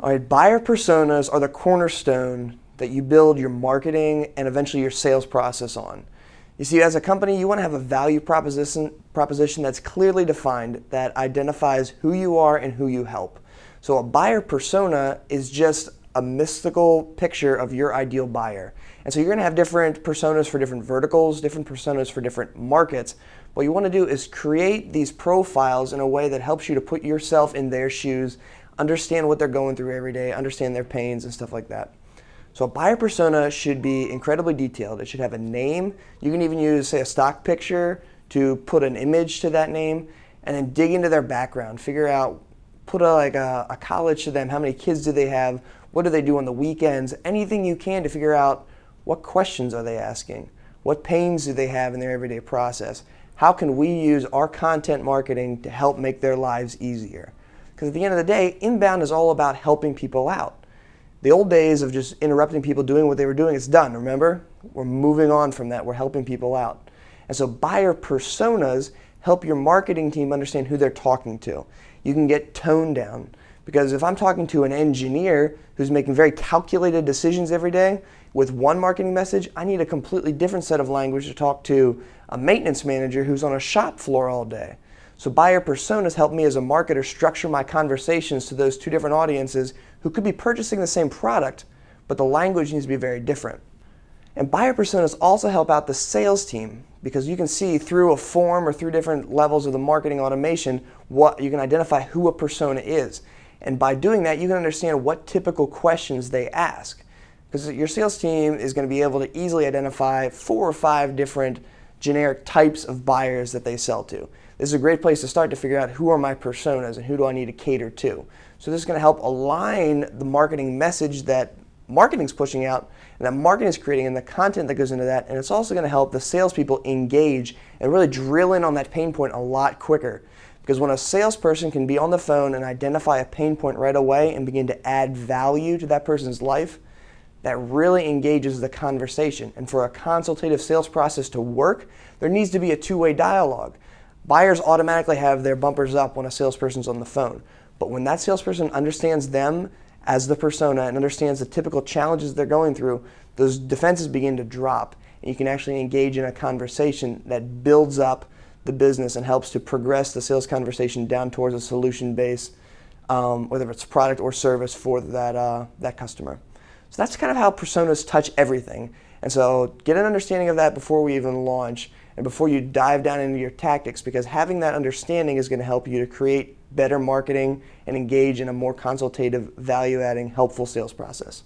All right, buyer personas are the cornerstone that you build your marketing and eventually your sales process on. You see, as a company, you want to have a value proposition that's clearly defined that identifies who you are and who you help. So a buyer persona is just a mystical picture of your ideal buyer. And so you're going to have different personas for different verticals, different personas for different markets. What you want to do is create these profiles in a way that helps you to put yourself in their shoes, understand what they're going through every day, understand their pains and stuff like that. So a buyer persona should be incredibly detailed. It should have a name. You can even use, say, a stock picture to put an image to that name, and then dig into their background. Figure out, put a college to them. How many kids do they have? What do they do on the weekends? Anything you can to figure out what questions are they asking? What pains do they have in their everyday process? How can we use our content marketing to help make their lives easier? Because at the end of the day, inbound is all about helping people out. The old days of just interrupting people doing what they were doing, it's done, remember? We're moving on from that. We're helping people out. And so buyer personas help your marketing team understand who they're talking to. You can get tone down. Because if I'm talking to an engineer who's making very calculated decisions every day with one marketing message, I need a completely different set of language to talk to a maintenance manager who's on a shop floor all day. So buyer personas help me as a marketer structure my conversations to those two different audiences who could be purchasing the same product, but the language needs to be very different. And buyer personas also help out the sales team, because you can see through a form or through different levels of the marketing automation what you can identify who a persona is. And by doing that, you can understand what typical questions they ask. Because your sales team is going to be able to easily identify 4 or 5 different generic types of buyers that they sell to. This is a great place to start to figure out who are my personas and who do I need to cater to. So this is going to help align the marketing message that marketing's pushing out and that marketing is creating and the content that goes into that. And it's also going to help the salespeople engage and really drill in on that pain point a lot quicker. Because when a salesperson can be on the phone and identify a pain point right away and begin to add value to that person's life, that really engages the conversation. And for a consultative sales process to work, there needs to be a two-way dialogue. Buyers automatically have their bumpers up when a salesperson's on the phone. But when that salesperson understands them as the persona and understands the typical challenges they're going through, those defenses begin to drop. And you can actually engage in a conversation that builds up the business and helps to progress the sales conversation down towards a solution base, whether it's product or service for that customer. So that's kind of how personas touch everything. And so get an understanding of that before we even launch and before you dive down into your tactics, because having that understanding is going to help you to create better marketing and engage in a more consultative, value-adding, helpful sales process.